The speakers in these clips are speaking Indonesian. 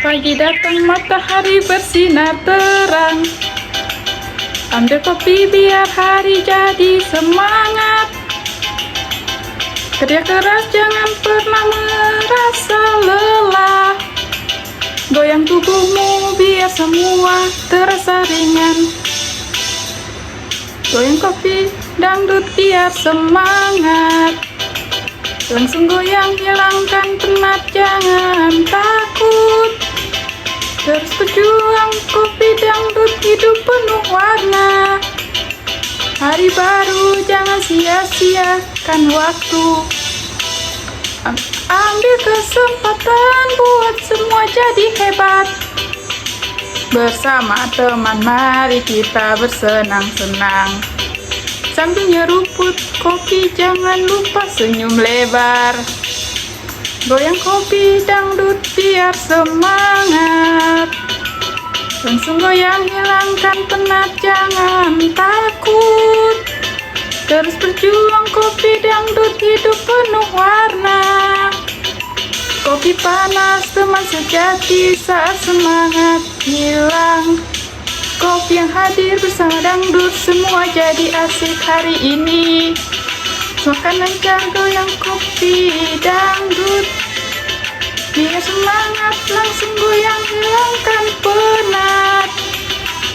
Pagi datang matahari bersinar terang. Ambil kopi biar hari jadi semangat. Kerja keras jangan pernah merasa lelah. Goyang tubuhmu biar semua terasa ringan. Goyang kopi dangdut biar semangat. Langsung goyang, hilangkan penat, jangan takut. Terus berjuang, kopi dangdut, hidup penuh warna. Hari baru, jangan sia-siakan waktu. Ambil kesempatan buat semua jadi hebat. Bersama teman mari kita bersenang-senang. Sambil nyeruput kopi jangan lupa senyum lebar. Goyang kopi dangdut biar semangat. Langsung goyang, hilangkan penat, jangan takut. Terus berjuang, kopi dangdut, hidup penuh warna. Kopi panas, teman sejati saat semangat hilang. Kopi yang hadir bersama dangdut, semua jadi asik hari ini. Makan lancar, goyang kopi dangdut. Biar semangat, langsung goyang, hilangkan penat.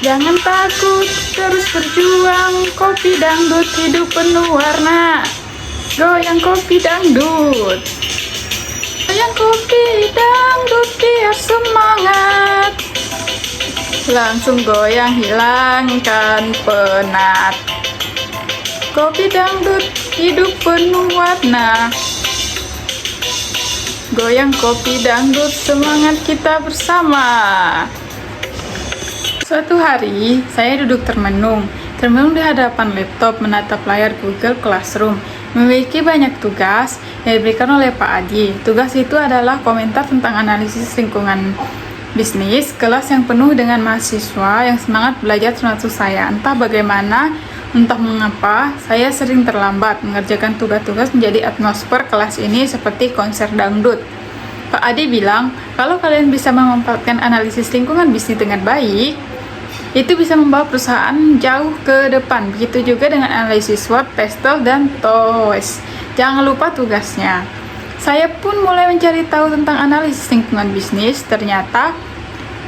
Jangan takut, terus berjuang, kopi dangdut, hidup penuh warna. Goyang kopi dangdut. Goyang kopi dangdut, biar semangat. Langsung goyang, hilangkan penat. Kopi dangdut, hidup penuh warna. Goyang kopi dangdut, semangat kita bersama. Suatu hari, saya duduk termenung di hadapan laptop menatap layar Google Classroom. Memiliki banyak tugas yang diberikan oleh Pak Adi. Tugas itu adalah komentar tentang analisis lingkungan bisnis, kelas yang penuh dengan mahasiswa yang semangat belajar termasuk saya. Entah bagaimana, entah mengapa, saya sering terlambat mengerjakan tugas-tugas menjadi atmosfer kelas ini seperti konser dangdut. Pak Adi bilang, kalau kalian bisa memanfaatkan analisis lingkungan bisnis dengan baik, itu bisa membawa perusahaan jauh ke depan. Begitu juga dengan analisis SWOT, PESTEL, dan TOWS. Jangan lupa tugasnya. Saya pun mulai mencari tahu tentang analisis lingkungan bisnis. Ternyata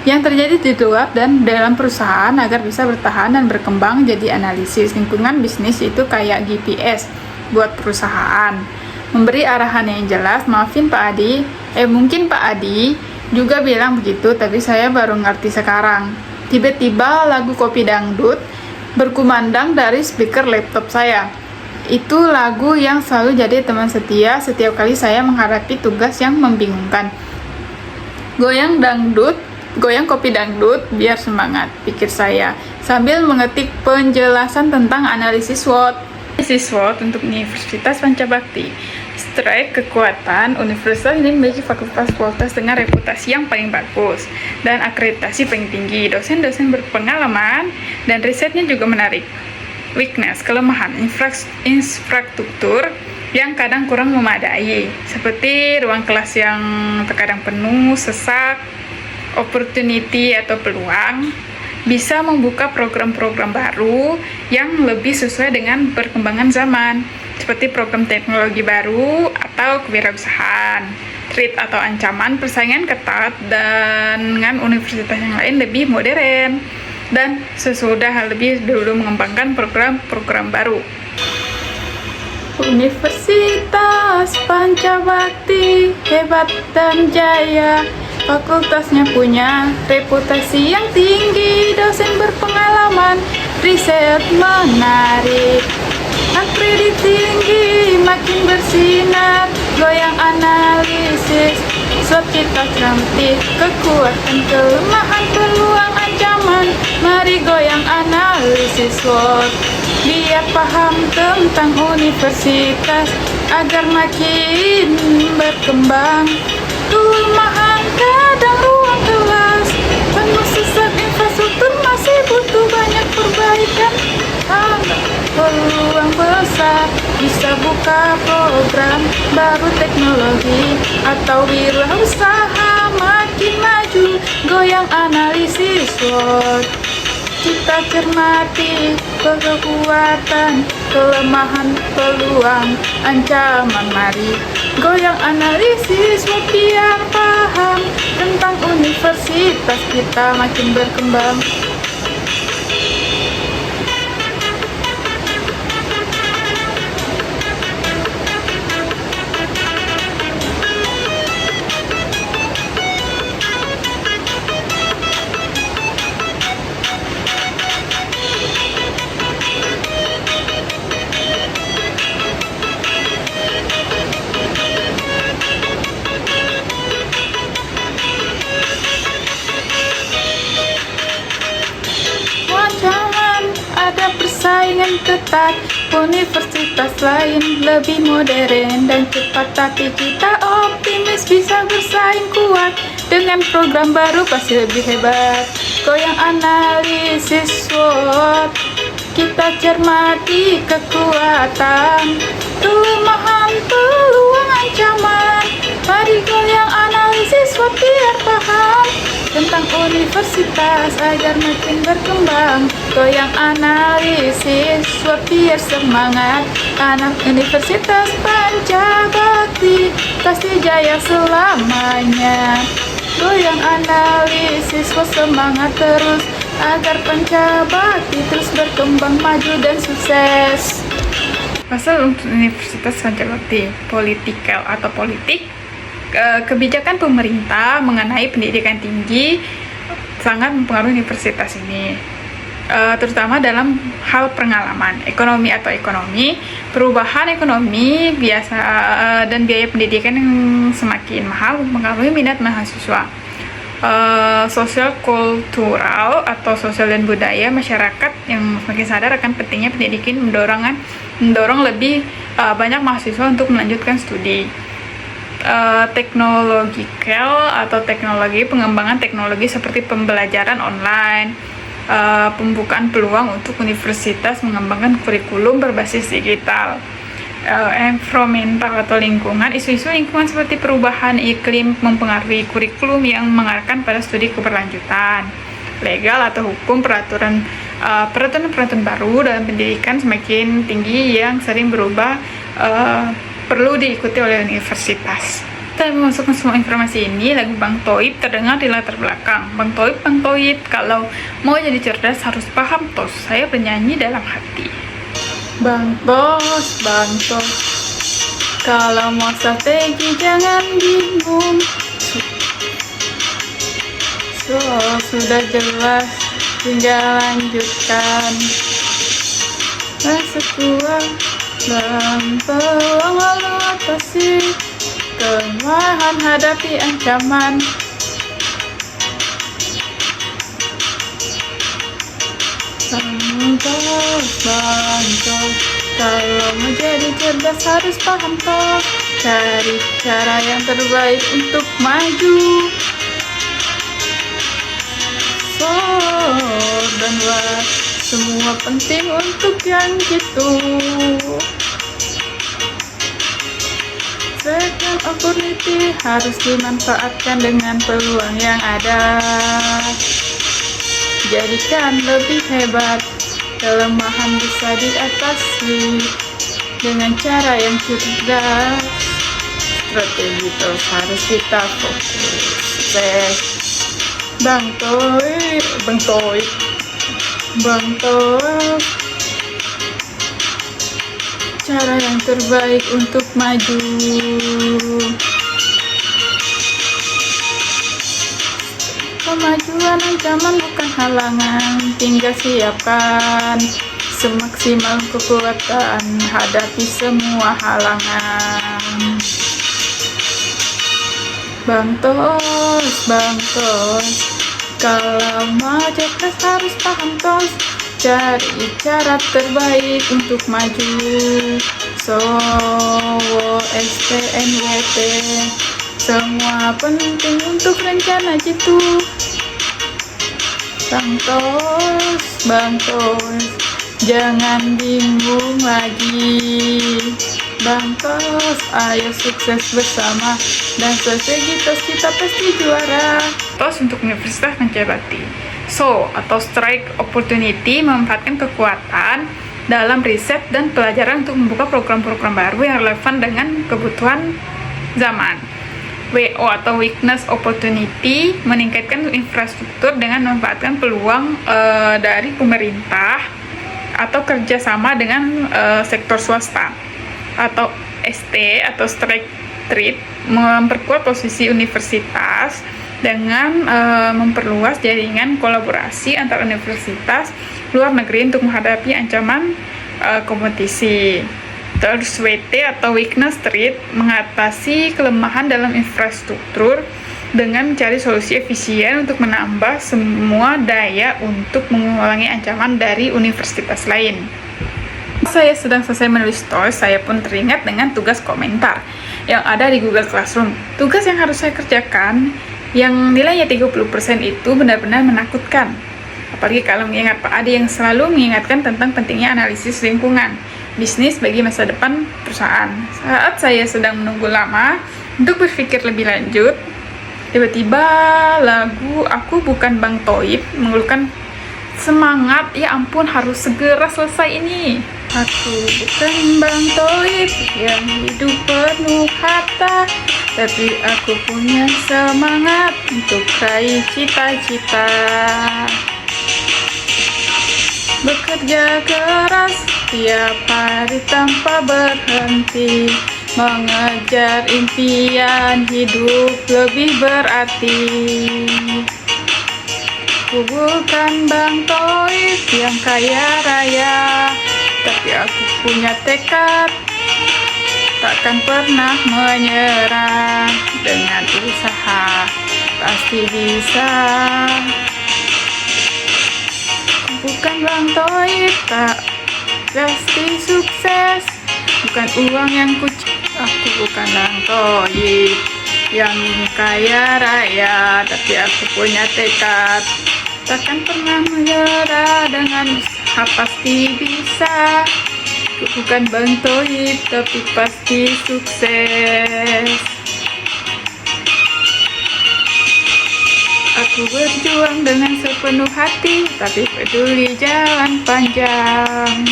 yang terjadi di luar dan dalam perusahaan agar bisa bertahan dan berkembang. Jadi analisis lingkungan bisnis itu kayak GPS buat perusahaan, memberi arahan yang jelas. Maafin Pak Adi, mungkin Pak Adi juga bilang begitu, tapi saya baru ngerti sekarang. Tiba-tiba lagu kopi dangdut berkumandang dari speaker laptop saya. Itu lagu yang selalu jadi teman setia setiap kali saya menghadapi tugas yang membingungkan. Goyang kopi dangdut biar semangat, pikir saya, sambil mengetik penjelasan tentang analisis SWOT. Analisis SWOT untuk Universitas Pancabakti. Strike kekuatan, universitas ini memiliki fakultas dengan reputasi yang paling bagus dan akreditasi paling tinggi. Dosen-dosen berpengalaman dan risetnya juga menarik. Weakness, kelemahan infrastruktur yang kadang kurang memadai, seperti ruang kelas yang terkadang penuh, sesak. Opportunity atau peluang, bisa membuka program-program baru yang lebih sesuai dengan perkembangan zaman, seperti program teknologi baru atau kewirausahaan. Threat atau ancaman, persaingan ketat dengan universitas yang lain lebih modern, dan sesudah lebih dulu mengembangkan program-program baru. Universitas Pancabakti hebat dan jaya. Fakultasnya punya reputasi yang tinggi, dosen berpengalaman, riset menarik, akreditasi tinggi, makin bersinar. Goyang analisis, SWOT kita cantik, kekuatan, kelemahan, peluang, ancaman. Mari goyang analisis SWOT, biar paham tentang universitas, agar makin berkembang. Kelemahan kadang ruang kelas penuh sesak, infrastruktur masih butuh banyak perbaikan. Peluang besar bisa buka program baru, teknologi atau wirausaha semakin maju, goyang analisis SWOT. Kita cermati kekuatan, kelemahan, peluang, ancaman, mari goyang analisis SWOT biar paham tentang universitas kita makin berkembang. Jangan ada persaingan ketat, universitas lain lebih modern dan cepat, tapi kita optimis bisa bersaing kuat dengan program baru pasti lebih hebat. Goyang analisis SWOT, kita cermati kekuatan, kelemahan, peluang, ancaman, mari goyang analisis SWOT biar paham tentang universitas agar makin berkembang. Goyang analisis SWOT biar semangat, anak Universitas Pancabakti pasti jaya selamanya. Goyang analisis SWOT semangat terus agar Pancabakti terus berkembang, maju dan sukses. Pasal untuk Universitas Pancabakti, politikal atau politik, kebijakan pemerintah mengenai pendidikan tinggi sangat mempengaruhi universitas ini, terutama dalam hal pengalaman ekonomi, perubahan ekonomi biasa dan biaya pendidikan yang semakin mahal mempengaruhi minat mahasiswa. Sosial kultural atau sosial dan budaya masyarakat yang semakin sadar akan pentingnya pendidikan mendorong lebih banyak mahasiswa untuk melanjutkan studi. Teknologikal atau pengembangan teknologi seperti pembelajaran online, pembukaan peluang untuk universitas mengembangkan kurikulum berbasis digital. Environmental atau lingkungan, isu-isu lingkungan seperti perubahan iklim mempengaruhi kurikulum yang mengarahkan pada studi keberlanjutan. Legal atau hukum, peraturan baru dalam pendidikan semakin tinggi yang sering berubah, perlu diikuti oleh universitas. Kita memasukkan semua informasi ini, lagu Bang Toib terdengar di latar belakang. Bang Toib, kalau mau jadi cerdas harus paham tos, saya bernyanyi dalam hati. Bang Tos, kalau mau strategi jangan bingung. Sudah jelas, tinggal lanjutkan. Rasa kuat dan peluang lalu atasi kelemahan, hadapi ancaman. Bantos, kalau mau jadi cerdas harus paham tos, cari cara yang terbaik untuk maju. Dan semua penting untuk yang gitu. Second opportunity harus dimanfaatkan dengan peluang yang ada. Jadikan lebih hebat, kelemahan bisa diatasi dengan cara yang cerdas. Strategi terus harus kita fokus. Bang Toib, cara yang terbaik untuk maju. Kemajuan ancaman bukan halangan, tinggal siapkan semaksimal kekuatan, hadapi semua halangan. Bang Tos, kalau mau cerdas harus paham tos, cari cara terbaik untuk maju. SPNWT, semua penting untuk rencana jitu. Bang Tos, jangan bingung lagi. Bang Tos, ayo sukses bersama dan strategi tos kita pasti juara. Tos untuk Universitas Pancabati. So, atau strike opportunity memanfaatkan kekuatan dalam riset dan pelajaran untuk membuka program-program baru yang relevan dengan kebutuhan zaman. WO atau weakness opportunity meningkatkan infrastruktur dengan memanfaatkan peluang dari pemerintah atau kerjasama dengan sektor swasta. Atau ST atau strike trade memperkuat posisi universitas dengan memperluas jaringan kolaborasi antar universitas luar negeri untuk menghadapi ancaman kompetisi. Terus WT atau weakness trade mengatasi kelemahan dalam infrastruktur dengan mencari solusi efisien untuk menambah semua daya untuk mengulangi ancaman dari universitas lain. Saya sedang selesai menulis tos, saya pun teringat dengan tugas komentar yang ada di Google Classroom. Tugas yang harus saya kerjakan yang nilainya 30% itu benar-benar menakutkan. Apalagi kalau mengingat Pak Adi yang selalu mengingatkan tentang pentingnya analisis lingkungan bisnis bagi masa depan perusahaan. Saat saya sedang menunggu lama untuk berpikir lebih lanjut, tiba-tiba lagu Aku Bukan Bang Toib mengeluhkan semangat, ya ampun harus segera selesai ini. Aku bukan Bang Toib yang hidup penuh harta, tapi aku punya semangat untuk raih cita-cita. Bekerja keras tiap hari tanpa berhenti, mengejar impian hidup lebih berarti. Aku bukan Bang Toib yang kaya raya, tapi aku punya tekad takkan pernah menyerah. Dengan usaha pasti bisa. Aku bukan Bang Toib tak pasti sukses, bukan uang yang aku bukan Bang Toib yang kaya raya, tapi aku punya tekad takkan pernah menyerah. Dengan usaha pasti bisa. Aku bukan Bang Toib tapi pasti sukses. Aku berjuang dengan sepenuh hati, tapi peduli jalan panjang.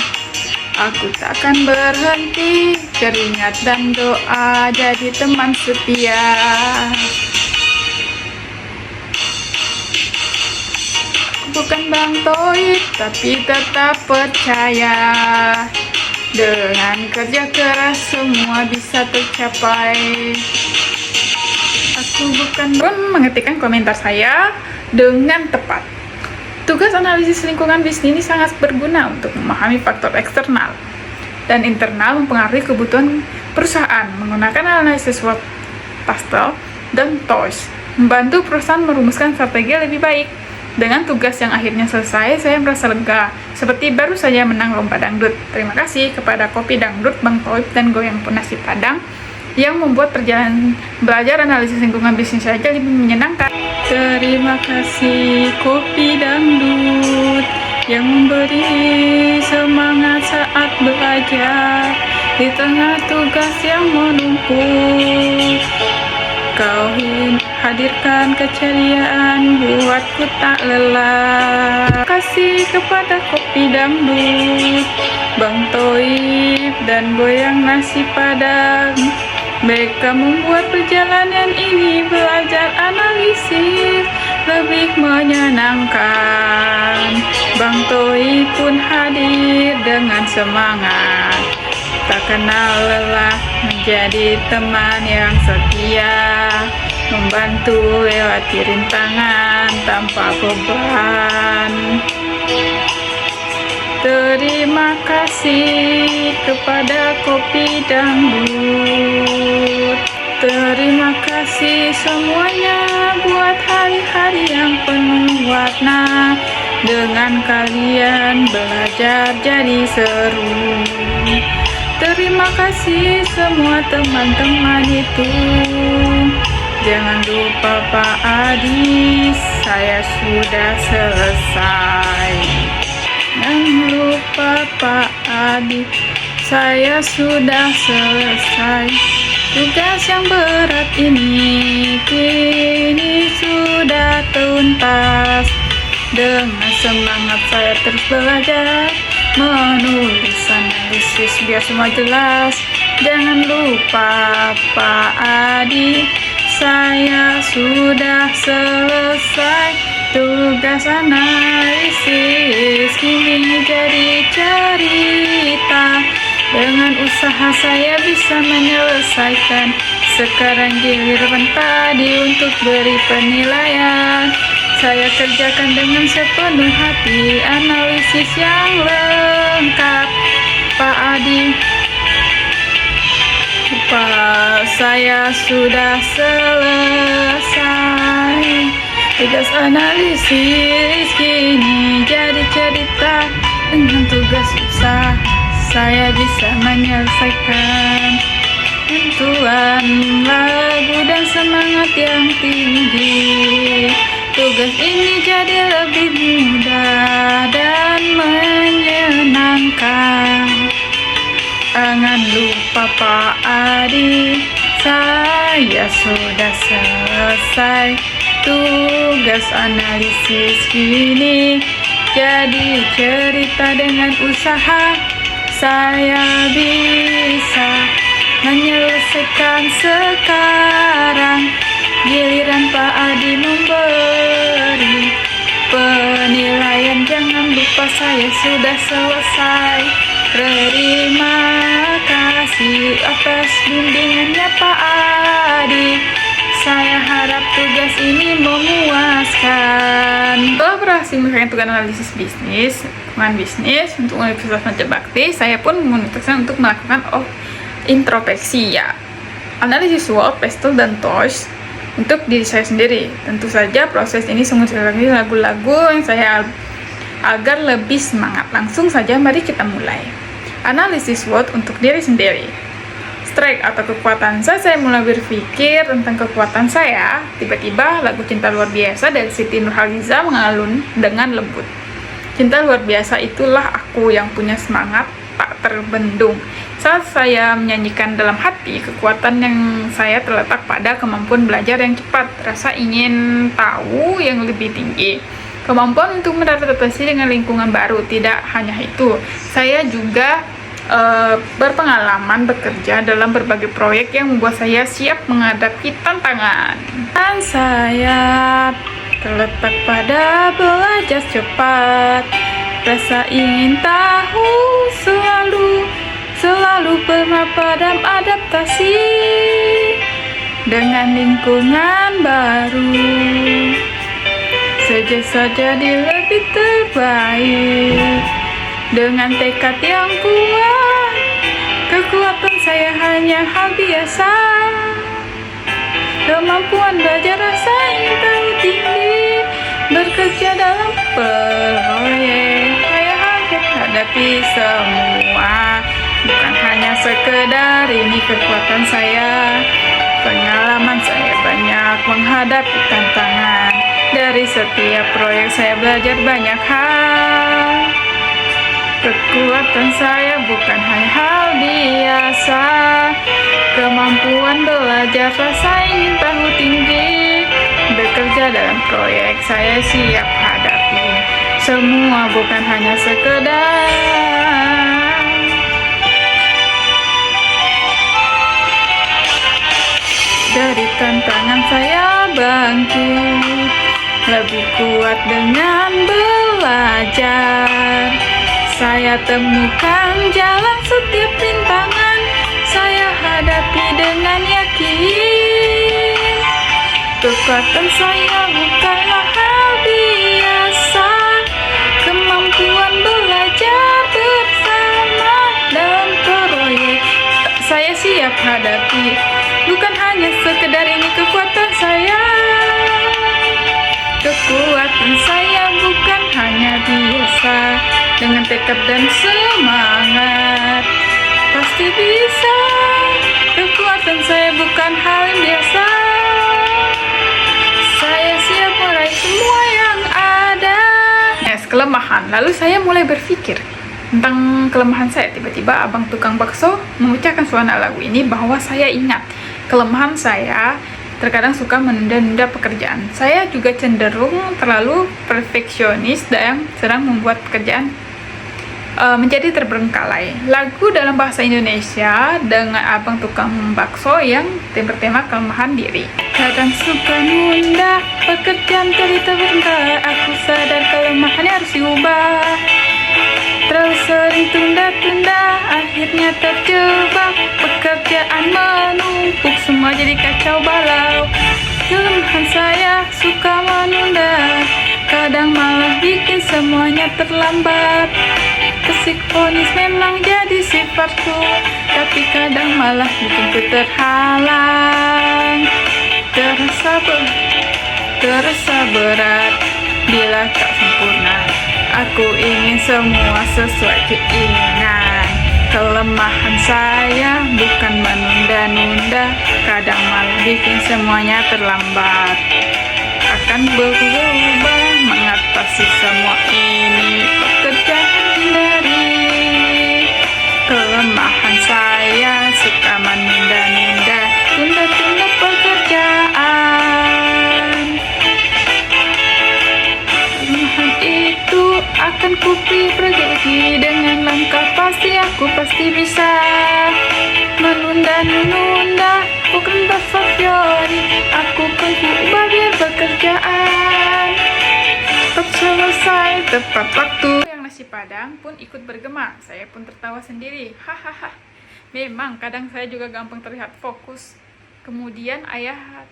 Aku takkan berhenti, keringat dan doa jadi teman setia. Aku bukan Bang Toib tapi tetap percaya, dengan kerja keras semua bisa tercapai. Aku bukan pun mengetikkan komentar saya dengan tepat. Tugas analisis lingkungan bisnis ini sangat berguna untuk memahami faktor eksternal dan internal mempengaruhi kebutuhan perusahaan menggunakan analisis SWOT, pastel, dan TOIS, membantu perusahaan merumuskan strategi lebih baik. Dengan tugas yang akhirnya selesai, saya merasa lega, seperti baru saja menang lomba dangdut. Terima kasih kepada Kopi Dangdut, Bang Toib, dan Goyang Pun Nasi Padang yang membuat perjalanan belajar analisis lingkungan bisnis saya lebih menyenangkan. Terima kasih Kopi Dangdut yang memberi semangat saat belajar di tengah tugas yang menumpuk. Kau hadirkan keceriaan buatku tak lelah. Terima kasih kepada Kopi Dangdut, Bang Toib, dan Goyang Nasi Padang. Mereka membuat perjalanan ini belajar analisis lebih menyenangkan. Bang Toib pun hadir dengan semangat, tak kenal lelah, menjadi teman yang setia, membantu lewati rintangan tanpa beban. Terima kasih kepada Kopi Dangdut. Terima kasih semuanya buat hari-hari yang penuh warna. Dengan kalian belajar jadi seru. Terima kasih semua teman-teman itu. Jangan lupa Pak Adi, saya sudah selesai. Jangan lupa Pak Adi, Saya sudah selesai tugas yang berat ini, kini sudah tuntas. Dengan semangat saya terus belajar, menulis analisis biar semua jelas. Jangan lupa Pak Adi, saya sudah selesai tugas analisis, kini jadi cerita. Dengan usaha saya bisa menyelesaikan. Sekarang giliran tadi untuk beri penilaian. Saya kerjakan dengan sepenuh hati, analisis yang lengkap. Pak Adi, saya sudah selesai tugas analisis, kini jadi cerita. Dengan tugas usaha saya bisa menyelesaikan. Tentuan lagu dan semangat yang tinggi, tugas ini jadi lebih mudah dan menyenangkan. Jangan lupa Pak Adi, saya sudah selesai tugas analisis, kini jadi cerita. Dengan usaha saya bisa menyelesaikan. Sekarang giliran Pak Adi memberi penilaian. Jangan lupa saya sudah selesai. Terima kasih atas bimbingannya Pak Adi. Saya harap tugas ini memuaskan. Setelah berhasil menyelesaikan tugas analisis bisnis, untuk Universitas Mencebakti, saya pun memutuskan untuk melakukan introspeksi, ya, analisis SWOT, PESTEL, dan TOS untuk diri saya sendiri. Tentu saja proses ini sungguh sekali lagu-lagu yang saya agar lebih semangat. Langsung saja mari kita mulai. Analisis SWOT untuk diri sendiri. Strength atau kekuatan saya mulai berpikir tentang kekuatan saya. Tiba-tiba lagu Cinta Luar Biasa dari Siti Nurhaliza mengalun dengan lembut. Cinta luar biasa, itulah aku yang punya semangat tak terbendung. Saat saya menyanyikan dalam hati, kekuatan yang saya terletak pada kemampuan belajar yang cepat, rasa ingin tahu yang lebih tinggi, kemampuan untuk beradaptasi dengan lingkungan baru. Tidak hanya itu, saya juga berpengalaman bekerja dalam berbagai proyek yang membuat saya siap menghadapi tantangan. Dan saya terletak pada belajar cepat, rasa ingin tahu selalu bermadam adaptasi dengan lingkungan baru. Saja jadi lebih terbaik dengan tekad yang kuat. Kekuatan saya hanya hal biasa, kemampuan belajar, rasa ingin tahu tinggi, bekerja dalam proyek. Saya hadapi semua, bukan hanya sekedar ini kekuatan saya. Pengalaman saya banyak menghadapi tantangan. Dari setiap proyek saya belajar banyak hal. Kekuatan saya bukan hanya hal biasa, kemampuan belajar, rasa ingin tahu tinggi, bekerja dalam proyek saya siap hadapi. Semua bukan hanya sekedar. Dari tantangan saya bangkit, lebih kuat dengan belajar. Saya temukan jalan setiap rintangan, saya hadapi dengan yakin. Kekuatan saya bukanlah hal biasa, kemampuan belajar bersama dalam proyek saya siap hadapi. Bukan hanya sekedar ini kekuatan saya. Kekuatan saya bukan hanya biasa, dengan tekad dan semangat pasti bisa. Kekuatan saya bukan hal yang biasa, saya siap meraih semua yang ada. Kelemahan, lalu saya mulai berpikir, tentang kelemahan saya. Tiba-tiba abang tukang bakso mengucapkan suara lagu ini bahwa saya ingat kelemahan saya terkadang suka menunda-nunda pekerjaan. Saya juga cenderung terlalu perfeksionis dan sedang membuat pekerjaan menjadi terbengkalai. Lagu dalam bahasa Indonesia dengan abang tukang bakso yang bertema kelemahan diri. Kadang suka nunda pekerjaan jadi terbengkalai. Aku sadar kelemahannya harus diubah. Terlalu sering tunda-tunda, akhirnya terjebak. Pekerjaan menumpuk, semua jadi kacau balau. Kelemahan saya suka menunda, kadang malah bikin semuanya terlambat. Psikonis memang jadi sifatku, tapi kadang malah bikin terhalang. Terasa berat bila tak sempurna. Aku ingin semua sesuai keinginan. Kelemahan saya bukan menunda-nunda, kadang malah bikin semuanya terlambat. Akan berubah mengatasi semua ini, pekerjaan hindari. Kelemahan saya suka menunda-nunda, tunda-tunda pekerjaan. Kelemahan itu akan kuperbaiki dengan langkah pasti. Aku pasti bisa menunda-nunda, bukan perfeksionis. Aku berubah biar pekerjaan cepat selesai tepat waktu. Yang nasi padang pun ikut bergema. Saya pun tertawa sendiri. Hahaha. Memang kadang saya juga gampang terlihat fokus. Kemudian ayah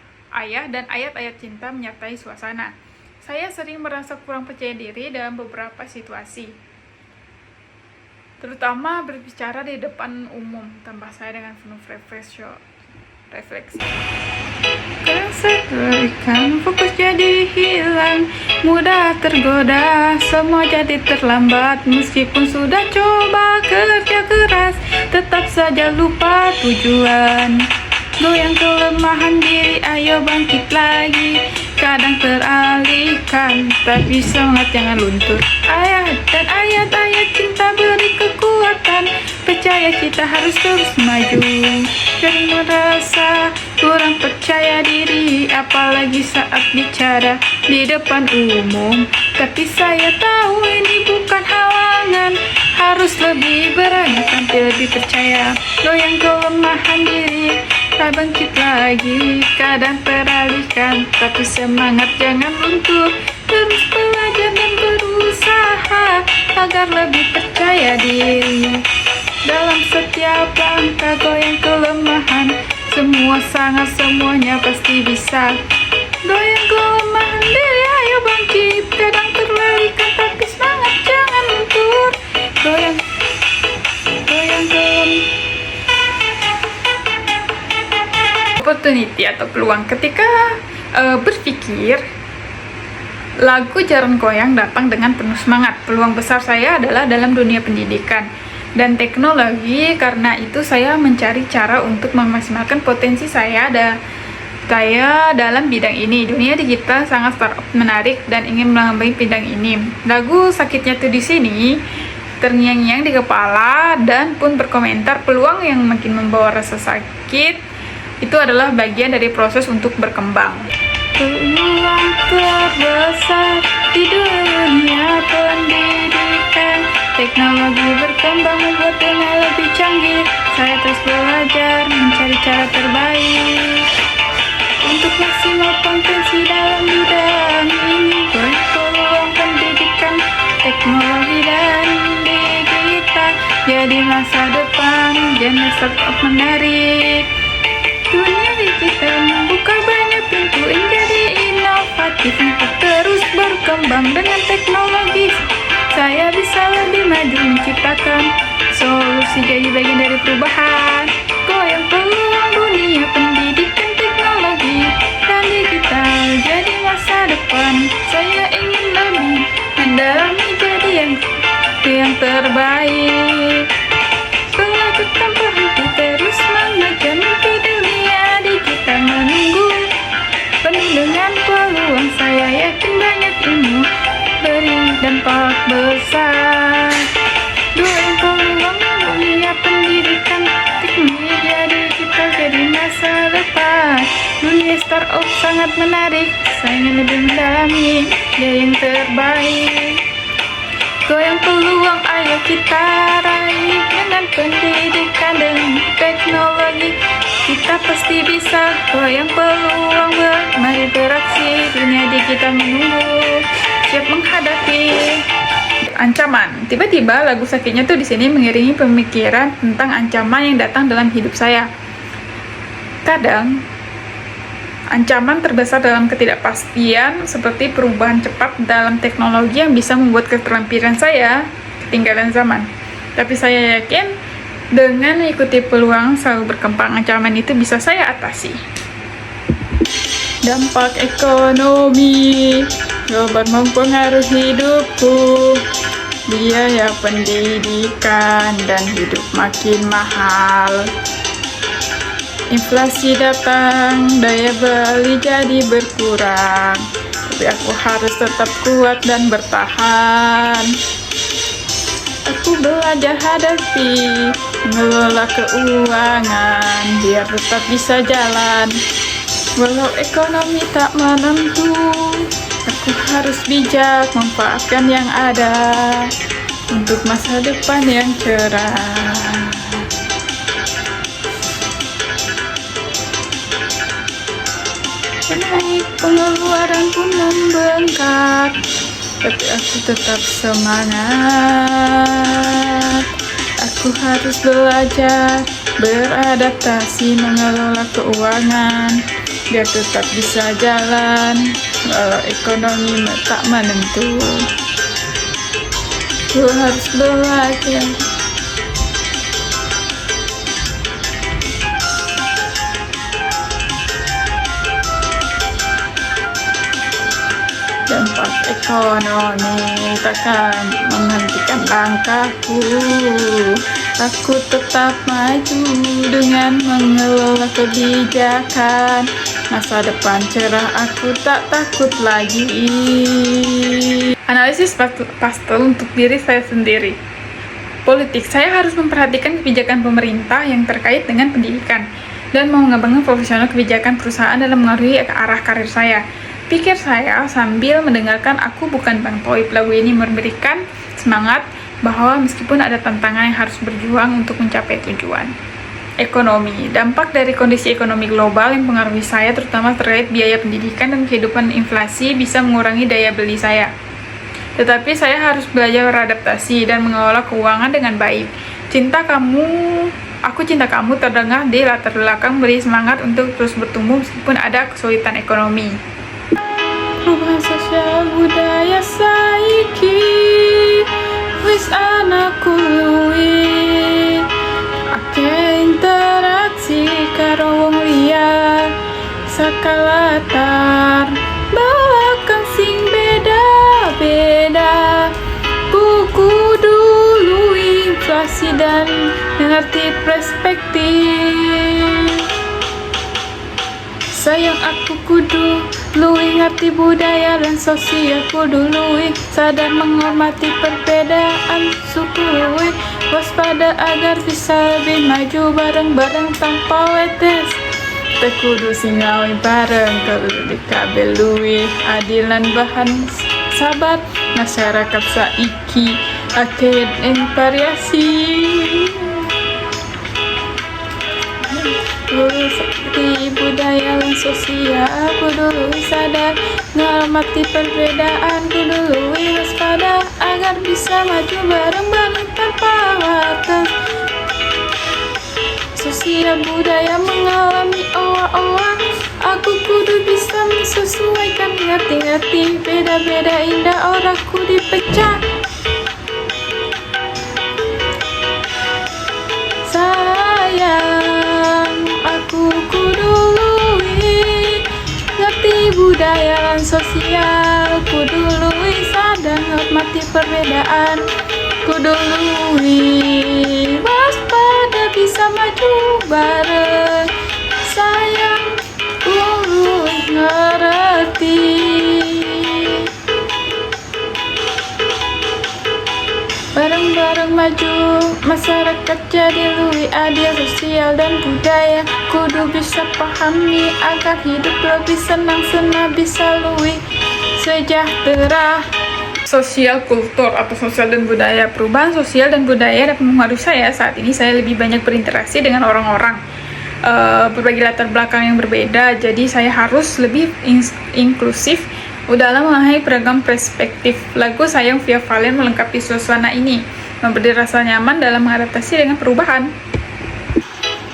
dan ayat-ayat cinta menyertai suasana. Saya sering merasa kurang percaya diri dalam beberapa situasi, terutama berbicara di depan umum. Tambah saya dengan penuh refleksi. Kadang saya berikan fokus jadi hilang, mudah tergoda, semua jadi terlambat. Meskipun sudah coba kerja keras, tetap saja lupa tujuan. Goyang kelemahan diri, ayo bangkit lagi. Kadang teralihkan, tapi semangat jangan luntur. Ayat dan ayat-ayat cinta beri kekuatan. Percaya kita harus terus maju. Jangan merasa kurang percaya diri, apalagi saat bicara di depan umum. Tapi saya tahu ini bukan halangan, harus lebih berani tampil lebih percaya. Goyang kelemahan diri, tak bangkit lagi. Kadang teralihkan, tapi semangat jangan luntur. Terus belajar dan berusaha agar lebih percaya diri. Dalam setiap langkah goyang kelemahan, semuanya pasti bisa. Goyang kelemahan diri, ayo bangkit. Kadang terlarikan, tapi semangat jangan luntur. Goyang opportunity atau peluang. Ketika berpikir, lagu Jarang Goyang datang dengan penuh semangat. Peluang besar saya adalah dalam dunia pendidikan dan teknologi. Karena itu saya mencari cara untuk memaksimalkan potensi saya dalam bidang ini. Dunia digital sangat menarik dan ingin mengambil bidang ini. Lagu Sakitnya Tuh di Sini terngiang-ngiang di kepala dan pun berkomentar peluang yang makin membawa rasa sakit itu adalah bagian dari proses untuk berkembang. Peluang terbesar di dunia pendidikan, teknologi berkembang membuat dunia lebih canggih. Saya terus belajar mencari cara terbaik untuk maksimal potensi dalam bidang ini. Peluang pendidikan, teknologi dan digital jadi masa depan, jadi startup menarik. Dunia digital membuka banyak pintu menjadi inovatif untuk terus berkembang dengan teknologi. Saya bisa lebih maju menciptakan solusi jadi bagian dari perubahan. Goyang peluang dunia pendidikan, teknologi dan digital jadi masa depan. Saya ingin lebih mendalami jadi yang terbaik. Belajar tanpa henti terus mengejar mimpi. Dunia menunggu penuh dengan peluang. Saya yakin banyak ilmu beri dampak besar. Startup sangat menarik, saya ingin lebih mendalami, dia yang terbaik. Goyang peluang, ayo kita raih, dengan pendidikan dan teknologi kita pasti bisa. Goyang peluang, mari beraksi, dunia digital menunggu, siap menghadapi ancaman. Tiba-tiba lagu sakitnya tuh di sini mengiringi pemikiran tentang ancaman yang datang dalam hidup saya. Kadang ancaman terbesar dalam ketidakpastian seperti perubahan cepat dalam teknologi yang bisa membuat keterampilan saya ketinggalan zaman. Tapi saya yakin dengan mengikuti peluang selalu berkembang, ancaman itu bisa saya atasi. Dampak ekonomi global mempengaruhi hidupku, biaya pendidikan dan hidup makin mahal. Inflasi datang, daya beli jadi berkurang, tapi aku harus tetap kuat dan bertahan. Aku belajar hadapi, mengelola keuangan, biar tetap bisa jalan. Walau ekonomi tak menentu, aku harus bijak memanfaatkan yang ada untuk masa depan yang cerah. Naik pengeluaran pun membengkak, tapi aku tetap semangat. Aku harus belajar beradaptasi, mengelola keuangan biar tetap bisa jalan walau ekonomi tak menentu. Aku harus belajar. Dampak ekonomi takkan menghentikan langkahku. Aku tetap maju dengan mengelola kebijakan. Masa depan cerah, aku tak takut lagi. Analisis pastel untuk diri saya sendiri. Politik, saya harus memperhatikan kebijakan pemerintah yang terkait dengan pendidikan dan mau mengembangkan profesional kebijakan perusahaan dalam mengaruhi ke arah karir saya. Pikir saya sambil mendengarkan Aku Bukan Bang Toib. Lagu ini memberikan semangat bahwa meskipun ada tantangan yang harus berjuang untuk mencapai tujuan. Ekonomi, dampak dari kondisi ekonomi global yang mempengaruhi saya terutama terkait biaya pendidikan dan kehidupan. Inflasi bisa mengurangi daya beli saya. Tetapi saya harus belajar beradaptasi dan mengelola keuangan dengan baik. Aku cinta kamu terdengar di latar belakang beri semangat untuk terus bertumbuh meskipun ada kesulitan ekonomi. Perubahan sosial budaya saiki wis anakku luwih akeh interaksi karo wong liya saka latar belakang sing beda-beda. Kudu luwih inflasi dan mengerti perspektif. Sayang aku kudu luwih ngerti budaya dan sosial, kudu luwih sadar menghormati perbedaan suku, luwih waspada agar bisa lebih maju bareng-bareng tanpa wetes. Teh kudu singawi bareng kudu dikabel luwih adilan bahan sabar. Masyarakat saiki akeh variasi seperti budaya dan sosial, kudu luwih sadar menghormati perbedaan, kudu luwih waspada agar bisa maju bareng-bareng tanpa batas. Sosial budaya mengalami owa-owa, aku kudu bisa menyesuaikan, ngerti-ngerti beda-beda indah oraku dipecah. Sayang aku kudu luwih ngerti budaya dan sosial, kudu luwih sadar hormati perbedaan, kudu luwih waspada bisa maju bareng. Sayang kudu ngerti bareng-bareng maju. masyarakat jadi lebih adil, sosial dan budaya kudu bisa pahami agar hidup lebih senang, bisa lebih sejahtera. Sosial kultur atau sosial dan budaya. Perubahan sosial dan budaya dapat mempengaruhi saya. Saat ini saya lebih banyak berinteraksi dengan orang-orang berbagai latar belakang yang berbeda, jadi saya harus lebih inklusif dalam memahami beragam perspektif. Lagu Sayang via Valen melengkapi suasana ini, memberi rasa nyaman dalam mengadaptasi dengan perubahan.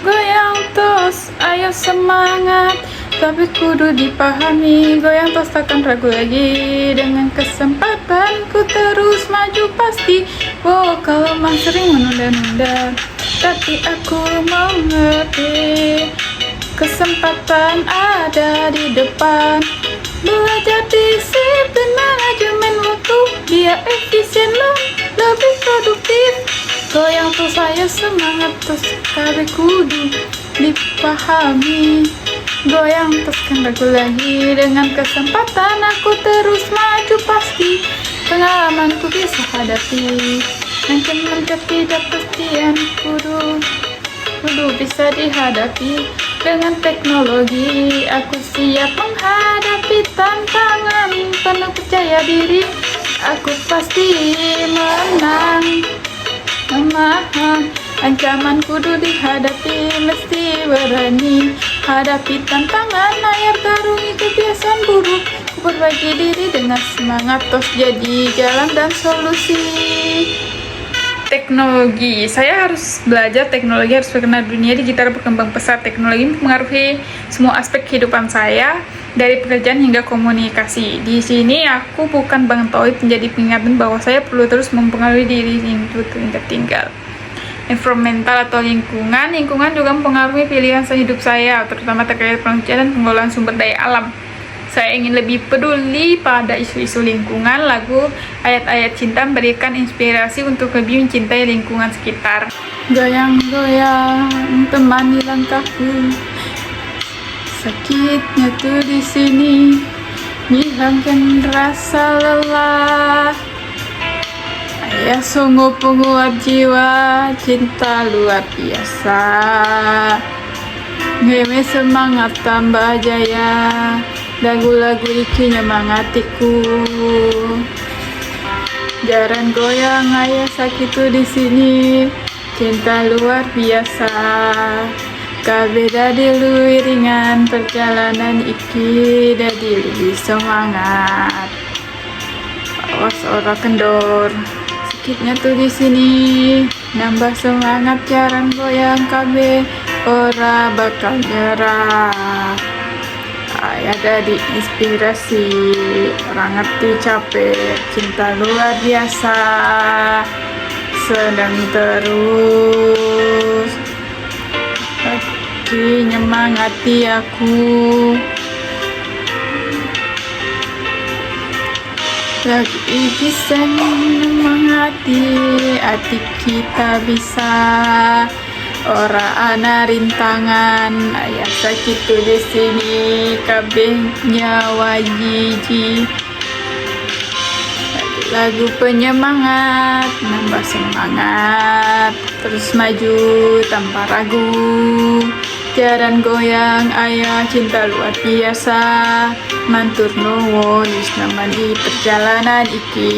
Goyang tos, ayo semangat, tapi kudu dipahami. Goyang tos takkan ragu lagi, dengan kesempatan ku terus maju pasti. Oh, kalau mah sering menunda-nunda, tapi aku mau ngerti, kesempatan ada di depan. Belajar disiplin, manajemen waktu, biar efisien lebih produktif. Goyang terus ayo semangat terus, tapi kudu dipahami. Goyang terus kan ragu lagi, dengan kesempatan aku terus maju pasti. Pengalamanku bisa hadapi, ancaman ketidakpastian kudu bisa dihadapi. Dengan teknologi aku siap menghadapi tantangan, penuh percaya diri aku pasti menang. Ancaman kudu dihadapi, mesti berani hadapi tantangan, layar karungi kebiasaan buruk. Ku berbagi diri dengan semangat, tos jadi jalan dan solusi. Teknologi, saya harus belajar teknologi, harus berkenal dunia digital berkembang pesat. Teknologi mempengaruhi semua aspek kehidupan saya, dari pekerjaan hingga komunikasi. Di sini aku bukan Bang Toib menjadi peringatan bahwa saya perlu terus mempengaruhi diri hingga tinggal. Environmental atau lingkungan juga mempengaruhi pilihan hidup saya, terutama terkait pengelolaan dan pengelolaan sumber daya alam. Saya ingin lebih peduli pada isu-isu lingkungan. Lagu Ayat-Ayat Cinta memberikan inspirasi untuk lebih mencintai lingkungan sekitar. Goyang-goyang temani langkahku, sakitnya tuh di sini, hilangkan rasa lelah. Ayah sungguh penguat jiwa, cinta luar biasa. Ngeme semangat tambah jaya, lagu-lagu iki nyemangatiku. Jaran goyang ayah sakit tuh di sini, cinta luar biasa. Kabeh dadi luwih ringan, perjalanan iki dadi luwih semangat. Awas ora kendor, sakitnya tuh di sini, nambah semangat. Jaran goyang kabeh ora bakal nyerah. Ayah dari inspirasi, orang ngerti capek, cinta luar biasa, sedang terus lagi nyemangati aku. Lagi bisa menyemangati hati kita bisa. Ora ana rintangan, ayah sakit tuh di sini, kabeh nyawa jiji. Lagu penyemangat, nambah semangat, terus maju tanpa ragu. Jaran goyang ayah cinta luar biasa, mantur nuwun wis nemani perjalanan iki.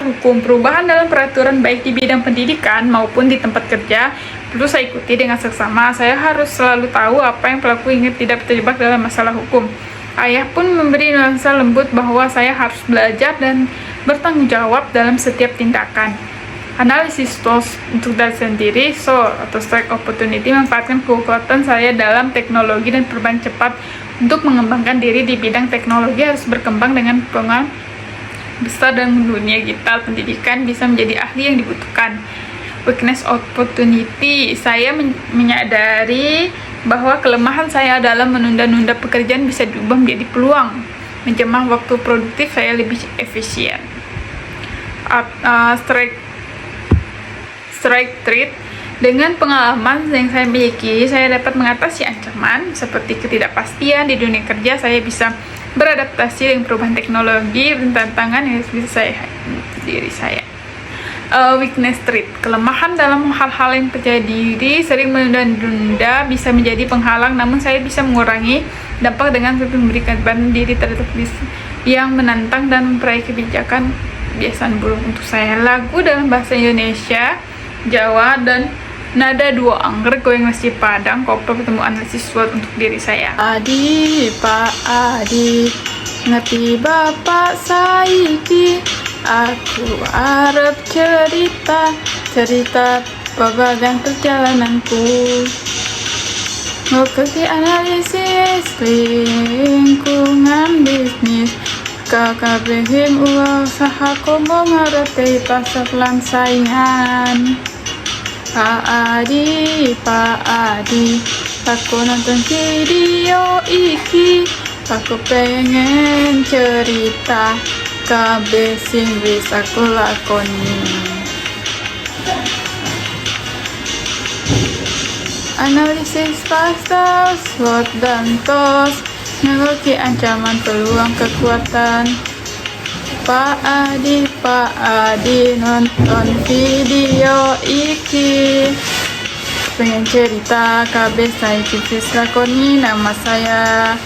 Hukum perubahan dalam peraturan baik di bidang pendidikan maupun di tempat kerja perlu saya ikuti dengan seksama. Saya harus selalu tahu apa yang pelaku ingin, tidak terjebak dalam masalah hukum. Ayah pun memberi nuansa lembut bahwa saya harus belajar dan bertanggung jawab dalam setiap tindakan. Analisis tools untuk diri sendiri, atau strike opportunity, memanfaatkan kekuatan saya dalam teknologi dan perubahan cepat untuk mengembangkan diri di bidang teknologi. Harus berkembang dengan pengaruh besar dan dunia digital. Pendidikan bisa menjadi ahli yang dibutuhkan. Weakness opportunity, saya menyadari bahwa kelemahan saya dalam menunda-nunda pekerjaan bisa diubah menjadi peluang. Menjamah waktu produktif saya lebih efisien. Strike threat, dengan pengalaman yang saya miliki, saya dapat mengatasi ancaman seperti ketidakpastian di dunia kerja. Saya bisa beradaptasi dengan perubahan teknologi dan tantangan yang bisa saya diri saya. weakness trait, kelemahan dalam hal-hal yang percaya diri, sering menunda-nunda bisa menjadi penghalang, namun saya bisa mengurangi dampak dengan lebih memberikan beban diri terhadap yang menantang dan memperaih kebijakan kebiasaan buruk. Untuk saya, lagu dalam bahasa Indonesia, Jawa, dan nada dua anggrek, goyang nasi padang, koplo bertemu analisis SWOT untuk diri saya. Adi, Pak Adi, ngerti Bapak saiki, aku arep cerita babagan perjalananku. Ngerti analisis lingkungan bisnis, kakabehing usaha komo ngerti pasar lan saingan. Pak Adi, aku nonton video iki, aku pengen cerita kabeh sing wis aku lakoni. Analisis pasar, SWOT dan TOS, ngerti ancaman, peluang, kekuatan. Pak Adi, nonton video iki, pengen cerita kabeh saiki wis lakoni. Nama saya,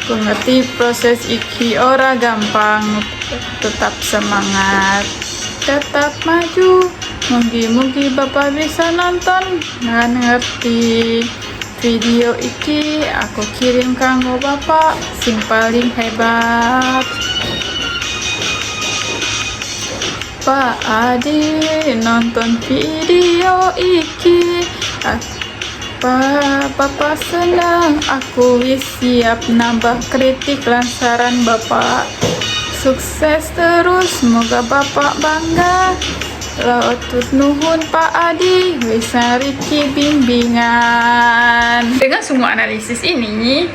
aku ngerti proses iki ora gampang, tetap semangat, tetap maju. Mugi-mugi Bapak bisa nonton dan ngerti video iki, aku kirim kanggo Bapak sing paling hebat. Pak Adi, nonton video iki, Bapak senang, aku wis siap nambah kritik lan saran Bapak. Sukses terus, semoga Bapak bangga. Lautur nuhun Pak Adi, wis nariki bimbingan. Dengan semua analisis ini,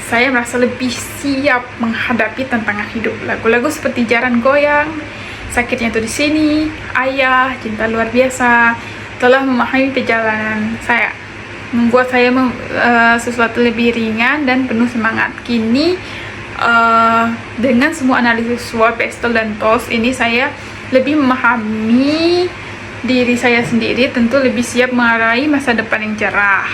saya merasa lebih siap menghadapi tantangan hidup. Lagu-lagu seperti Jaran Goyang, Sakitnya Tuh di Sini, Ayah, Cinta Luar Biasa telah memahami perjalanan saya, membuat saya sesuatu lebih ringan dan penuh semangat. Kini dengan semua analisis SWOT, PESTEL, dan TOS ini, saya lebih memahami diri saya sendiri, tentu lebih siap mengarai masa depan yang cerah.